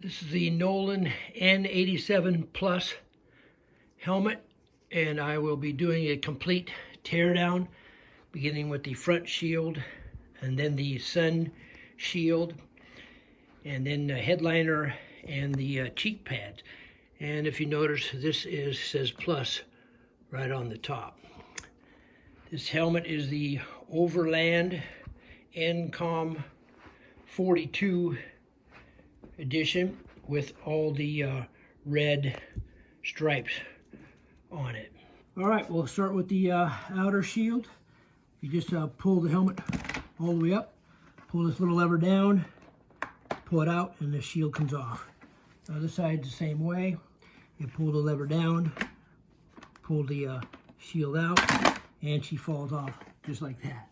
This is the Nolan N87 Plus Helmet, and I will be doing a complete teardown, beginning with the front shield, and then the sun shield, and then the headliner and the cheek pads. And if you notice, this says Plus right on the top. This helmet is the Overland NCOM 42 edition with all the red stripes on it. All right, we'll start with the outer shield. You just pull the helmet all the way up, pull this little lever down, pull it out, and the shield comes off. The other side's the same way. You pull the lever down, pull the shield out, and she falls off just like that.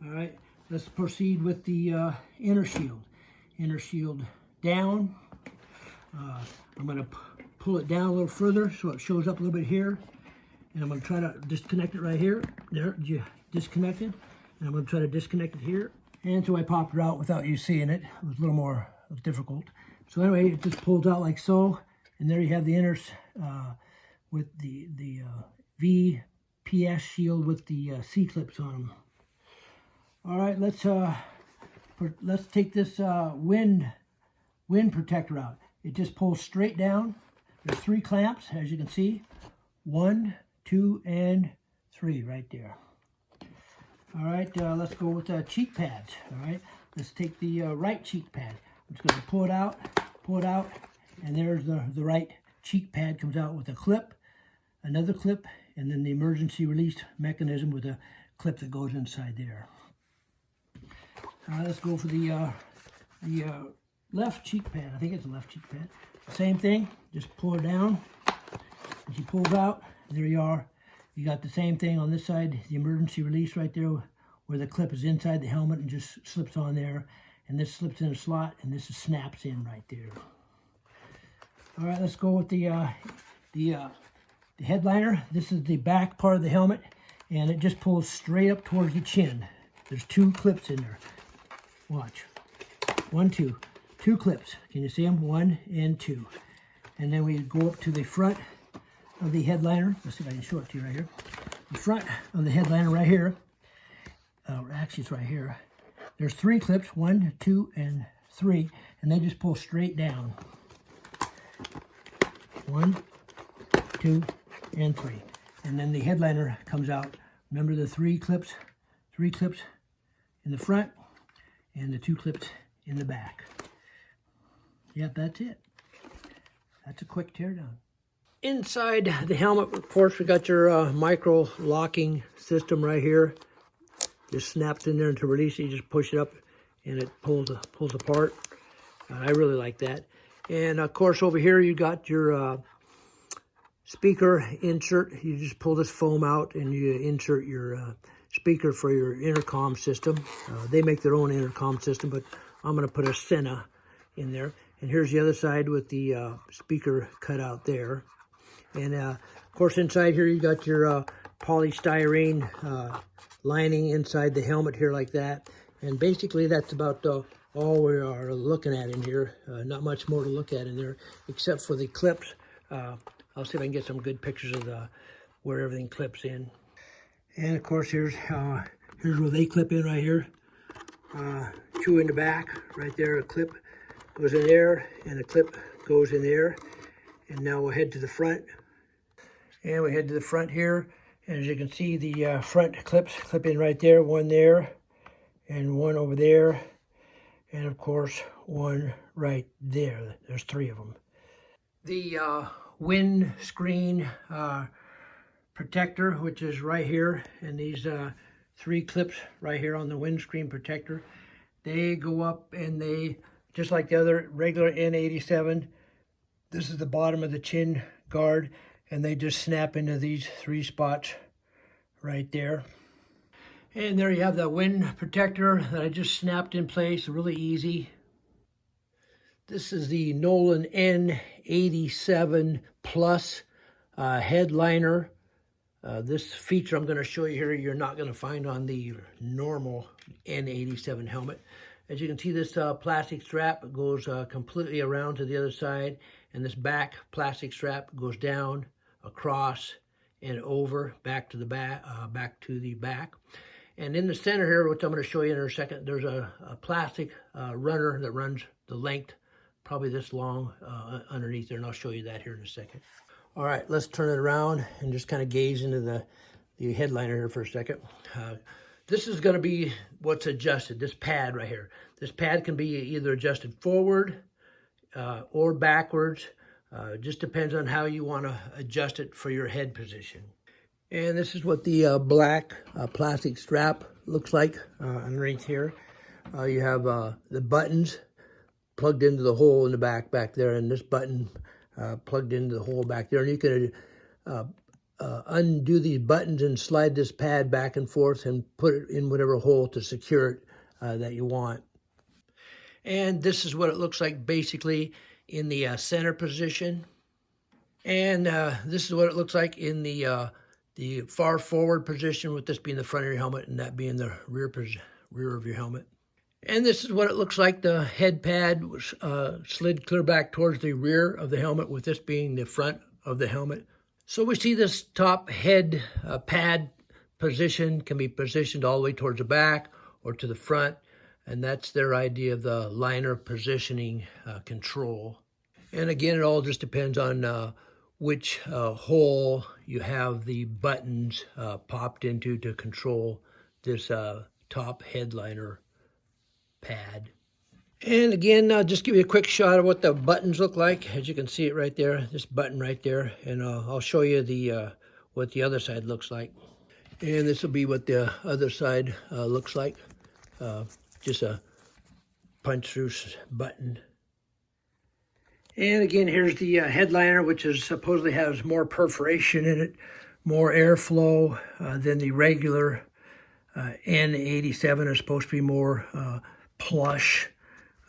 All right, let's proceed with the inner shield. Inner shield down. I'm going to pull it down a little further so it shows up a little bit here. And I'm going to try to disconnect it right here. There, you disconnected. And I'm going to try to disconnect it here. And so I popped it out without you seeing it. It was a little more difficult. So anyway, it just pulls out like so. And there you have the inners with the VPS shield with the C-clips on them. All right, let's take this wind protector out. It just pulls straight down. There's 3 clamps, as you can see. 1, 2, and 3 right there. All right, let's go with the cheek pads. All right, let's take the right cheek pad. I'm just going to pull it out, and there's the right cheek pad comes out with a clip, another clip, and then the emergency release mechanism with a clip that goes inside there. All right, let's go for the left cheek pad. I think it's the left cheek pad. Same thing, just pull it down. And she pulls out, there you are. You got the same thing on this side, the emergency release right there, where the clip is inside the helmet and just slips on there. And this slips in a slot, and this snaps in right there. All right, let's go with the headliner. This is the back part of the helmet, and it just pulls straight up towards the chin. There's 2 clips in there. Watch. 1, 2. 2 clips. Can you see them? 1 and 2. And then we go up to the front of the headliner. Let's see if I can show it to you right here. The front of the headliner right here. Actually, it's right here. There's 3 clips. 1, 2, and 3. And they just pull straight down. 1, 2, and 3. And then the headliner comes out. Remember the 3 clips? 3 clips in the front and the 2 clips in the back. Yep, that's it. That's a quick teardown. Inside the helmet, of course, we got your micro locking system right here. Just snaps in there, and to release it, you just push it up and it pulls apart. I really like that. And of course, over here you got your speaker insert. You just pull this foam out and you insert your speaker for your intercom system. They make their own intercom system, but I'm going to put a Sena in there. And here's the other side with the speaker cut out there. And of course, inside here you got your polystyrene lining inside the helmet here like that. And basically that's about all we are looking at in here. Not much more to look at in there except for the clips. I'll see if I can get some good pictures of where everything clips in. And of course, here's where they clip in right here. 2 in the back, right there. A clip goes in there, and a clip goes in there. And now we'll head to the front. And we head to the front here. And as you can see, the front clips clip in right there. 1 there, and 1 over there. And of course, 1 right there. There's 3 of them. The windscreen protector, which is right here, and these 3 clips right here on the windscreen protector, they go up, and they, just like the other regular N87, this is the bottom of the chin guard, and they just snap into these 3 spots right there. And there you have the wind protector that I just snapped in place, really easy. This is the Nolan N87 Plus headliner. This feature I'm going to show you here, you're not going to find on the normal N87 helmet. As you can see, this plastic strap goes completely around to the other side, and this back plastic strap goes down, across, and over, back to the back, And in the center here, which I'm going to show you in a second, there's a plastic runner that runs the length, probably this long, underneath there, and I'll show you that here in a second. All right, let's turn it around and just kind of gaze into the headliner here for a second. This is going to be what's adjusted, this pad right here. This pad can be either adjusted forward or backwards. Just depends on how you want to adjust it for your head position. And this is what the black plastic strap looks like underneath here. You have the buttons plugged into the hole in the back there, and this button plugged into the hole back there. And you can undo these buttons and slide this pad back and forth and put it in whatever hole to secure it that you want. And this is what it looks like basically in the center position. And this is what it looks like in the far forward position, with this being the front of your helmet and that being the rear of your helmet. And this is what it looks like. The head pad was slid clear back towards the rear of the helmet, with this being the front of the helmet. So we see this top head pad position can be positioned all the way towards the back or to the front. And that's their idea of the liner positioning control. And again, it all just depends on which hole you have the buttons popped into to control this top headliner pad. And again, I'll just give you a quick shot of what the buttons look like. As you can see it right there, this button right there. And I'll show you what the other side looks like. And this will be what the other side looks like. Just a punch through button. And again, here's the headliner, which is supposedly has more perforation in it, more airflow than the regular N87 is supposed to be more plush.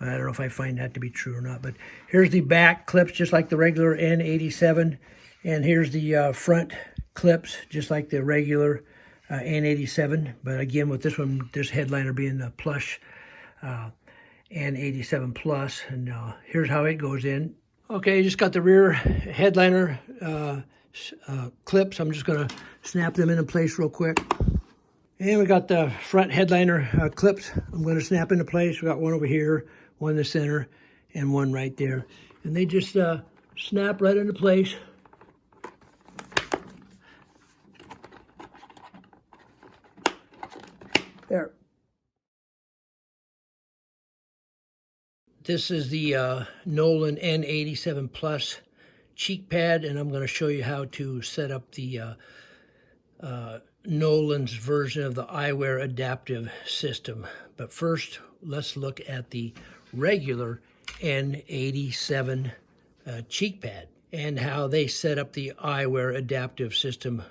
I don't know if I find that to be true or not, but here's the back clips, just like the regular N87. And here's the front clips, just like the regular N87. But again, with this one, this headliner being the plush N87 Plus. And here's how it goes in. Okay, just got the rear headliner clips. I'm just going to snap them into place real quick. And we got the front headliner clips. I'm going to snap into place. We got one over here, one in the center, and one right there. And they just snap right into place. There. This is the Nolan N87 Plus Cheekpad, and I'm going to show you how to set up the Nolan's version of the Eyewear adaptive system. But first, let's look at the regular N87 Cheekpad and how they set up the Eyewear adaptive system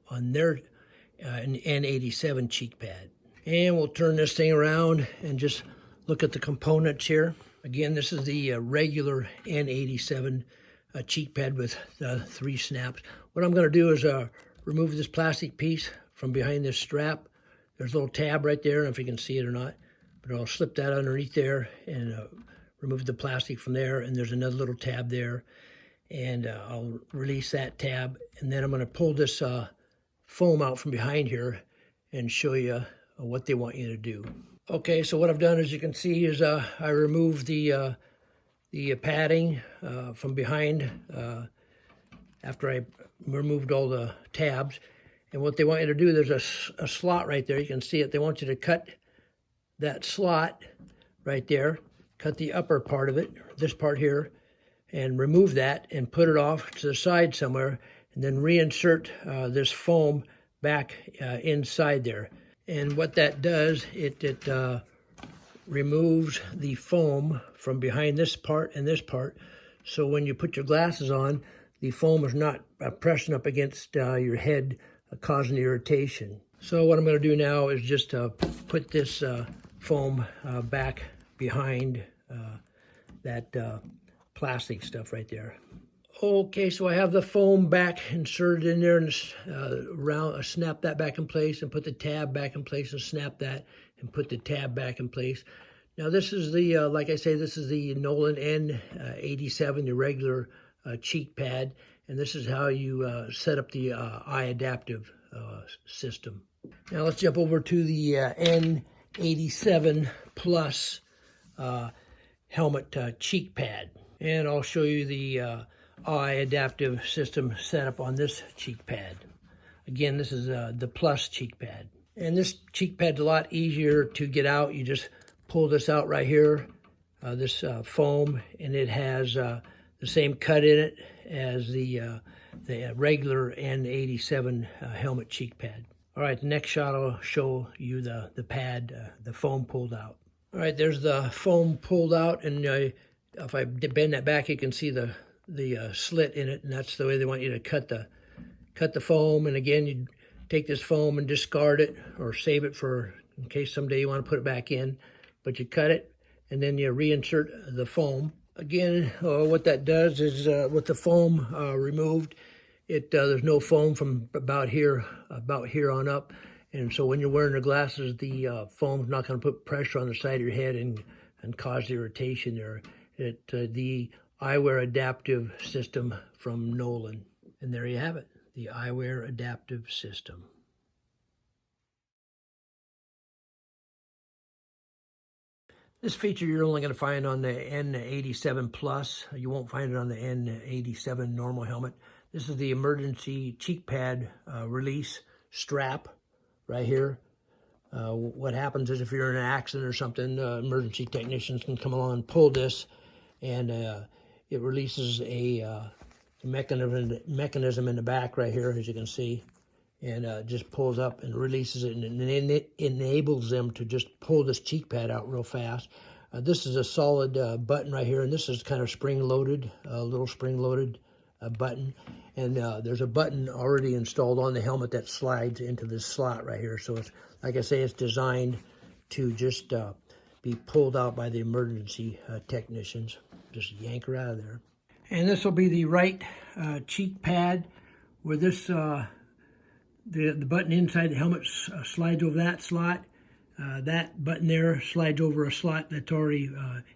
on their N87 Cheekpad. And we'll turn this thing around and just look at the components here. Again, this is the regular N87 Cheekpad with 3 snaps. What I'm going to do is remove this plastic piece from behind this strap. There's a little tab right there, I don't know if you can see it or not, but I'll slip that underneath there and remove the plastic from there, and there's another little tab there, and I'll release that tab, and then I'm going to pull this foam out from behind here and show you what they want you to do. Okay, so what I've done, as you can see, is I removed the padding from behind after I removed all the tabs. And what they want you to do, there's a slot right there. You can see it. They want you to cut that slot right there, cut the upper part of it, this part here, and remove that and put it off to the side somewhere, and then reinsert this foam back inside there. And what that does, it removes the foam from behind this part and this part. So when you put your glasses on, the foam is not pressing up against your head, causing irritation. So what I'm going to do now is just put this foam back behind that plastic stuff right there. Okay, so I have the foam back inserted in there, and snap that back in place and put the tab back in place and snap that and put the tab back in place. Now this is the, like I say, this is the Nolan N87, the regular cheek pad, and this is how you set up the eye adaptive system. Now let's jump over to the N87 Plus Helmet cheek pad, and I'll show you the eye adaptive system set up on this cheek pad. Again, this is the Plus cheek pad, and this cheek pad's a lot easier to get out. You just pull this out right here, this foam, and it has the same cut in it as the regular N87 helmet cheek pad. All right, the next shot I'll show you the pad, the foam pulled out. All right, there's the foam pulled out, and if I bend that back, you can see the slit in it, and that's the way they want you to cut the foam. And again, you take this foam and discard it or save it for in case someday you want to put it back in. But you cut it, and then you reinsert the foam. Again, what that does is with the foam removed, there's no foam from about here on up. And so when you're wearing the glasses, the foam's not going to put pressure on the side of your head and cause irritation there. The Eyewear adaptive system from Nolan. And there you have it, the Eyewear adaptive system. This feature you're only going to find on the N87 Plus. You won't find it on the N87 normal helmet. This is the emergency cheek pad release strap right here. What happens is if you're in an accident or something, emergency technicians can come along and pull this, and it releases a mechanism in the back right here, as you can see, and just pulls up and releases it, and it enables them to just pull this cheek pad out real fast. This is a solid button right here, and this is kind of spring-loaded, a little spring-loaded button. And there's a button already installed on the helmet that slides into this slot right here. So it's, like I say, it's designed to just be pulled out by the emergency technicians. Just yank her out of there. And this will be the right cheek pad where this the button inside the helmet slides over that slot. That button there slides over a slot that's already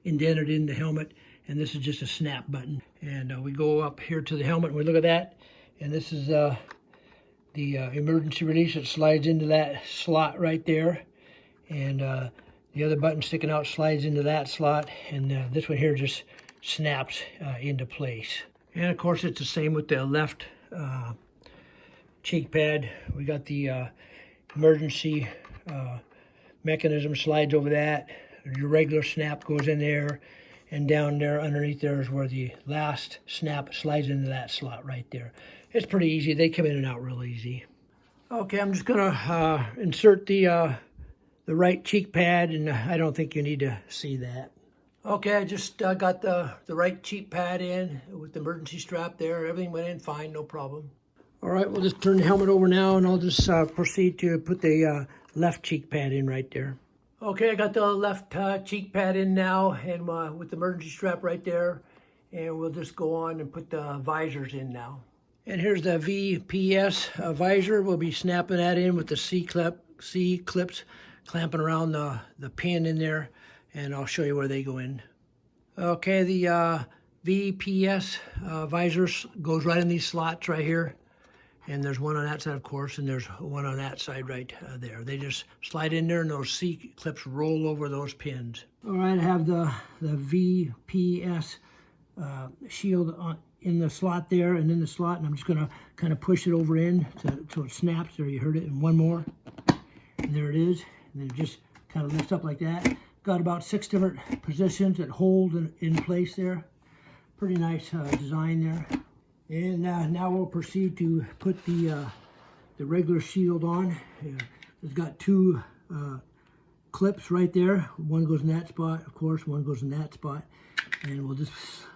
indented in the helmet, and this is just a snap button. And we go up here to the helmet and we look at that, and this is the emergency release. It slides into that slot right there, and the other button sticking out slides into that slot, and this one here just snaps into place. And of course it's the same with the left cheek pad. We got the emergency mechanism slides over that. Your regular snap goes in there, and down there underneath there is where the last snap slides into that slot right there. It's pretty easy. They come in and out real easy. Okay, I'm just gonna insert the right cheek pad, and I don't think you need to see that. Okay, I just got the right cheek pad in with the emergency strap there. Everything went in fine, no problem. All right, we'll just turn the helmet over now, and I'll just proceed to put the left cheek pad in right there. Okay, I got the left cheek pad in now, and with the emergency strap right there, and we'll just go on and put the visors in now. And here's the VPS visor. We'll be snapping that in with the C-clips clamping around the pin in there, and I'll show you where they go in. Okay, the VPS visor goes right in these slots right here. And there's one on that side, of course, and there's one on that side right there. They just slide in there, and those C-clips roll over those pins. All right, I have the VPS shield in the slot there and in the slot, and I'm just going to kind of push it over in so it snaps. There, you heard it. And one more. And there it is. And then it just kind of lifts up like that. Got about 6 different positions that hold in place there. Pretty nice design there. And now we'll proceed to put the regular shield on. It's got 2 clips right there. One goes in that spot, of course, one goes in that spot. And we'll just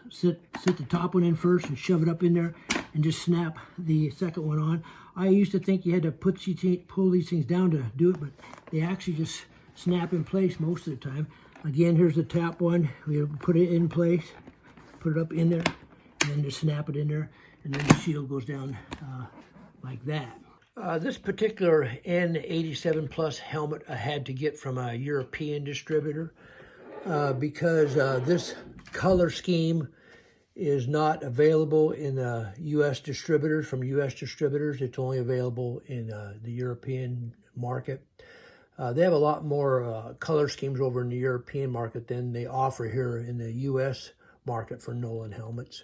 sit the top one in first and shove it up in there and just snap the second one on. I used to think you had to pull these things down to do it, but they actually just snap in place most of the time. Again, here's the top one. We put it in place, put it up in there, and then just snap it in there, and then the shield goes down like that. This particular N87 Plus helmet I had to get from a European distributor. because this color scheme is not available in U.S. distributors, from U.S. distributors. It's only available in the European market. They have a lot more color schemes over in the European market than they offer here in the U.S. market for Nolan helmets.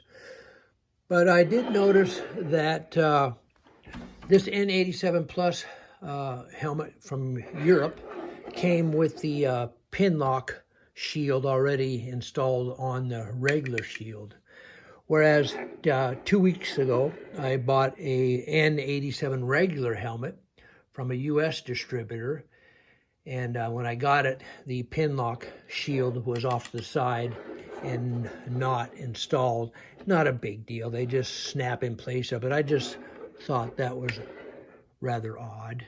But I did notice that this N87 Plus helmet from Europe came with the pin lock shield already installed on the regular shield. Whereas 2 weeks ago, I bought a N87 regular helmet from a U.S. distributor. And when I got it, the pin lock shield was off to the side and not installed. Not a big deal. They just snap in place of it. I just thought that was rather odd.